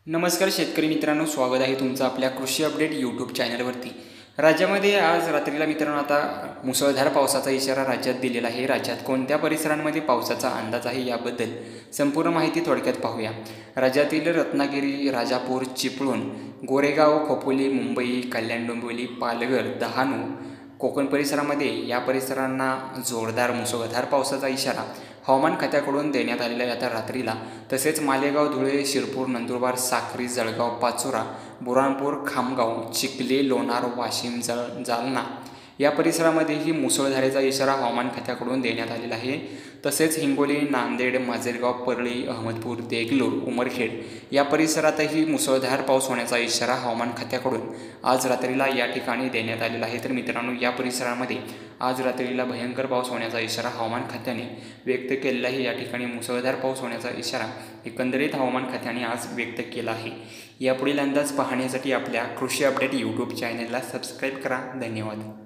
नमस्कार शेतकरी मित्रांनो, स्वागत आहे तुमचं आपल्या कृषी अपडेट यूट्यूब चॅनलवरती। राज्यामध्ये आज रात्रीला मित्रांनो आता मुसळधार पावसाचा इशारा राज्यात दिलेला आहे। राज्यात कोणत्या परिसरांमध्ये पावसाचा अंदाज आहे याबद्दल संपूर्ण माहिती थोडक्यात पाहूया। राज्यातील रत्नागिरी, राजापूर, चिपळूण, गोरेगाव, खोपोली, मुंबई, कल्याण, डोंबिवली, पालघर, डहाणू, कोकण परिसरामध्ये या परिसरांना जोरदार मुसळधार पावसाचा इशारा हवामान खात्याकडून देण्यात आलेला आहे आता रात्रीला। तसेच मालेगाव, धुळे, शिरपूर, नंदुरबार, साक्री, जळगाव, पाचोरा, बुरहानपूर, खामगाव, चिखली, लोणार, वाशिम, जालना या परिसरामध्येही मुसळधारेचा इशारा हवामान खात्याकडून देण्यात आलेला आहे। तसेच हिंगोली, नांदेड, माजलगाव, परळी, अहमदपूर, देगलूर, उमरखेड या परिसरातही मुसळधार पाऊस होण्याचा इशारा हवामान खात्याकडून आज रात्रीला या ठिकाणी देण्यात आलेला आहे। तर मित्रांनो, या परिसरामध्ये आज रात्रीला भयंकर पाऊस होण्याचा इशारा हवामान खात्याने व्यक्त केलेला आहे। या ठिकाणी मुसळधार पाऊस होण्याचा इशारा एकंदरीत हवामान खात्याने आज व्यक्त केला आहे। यापुढील अंदाज पाहण्यासाठी आपल्या कृषी अपडेट यूट्यूब चॅनलला सबस्क्राईब करा। धन्यवाद।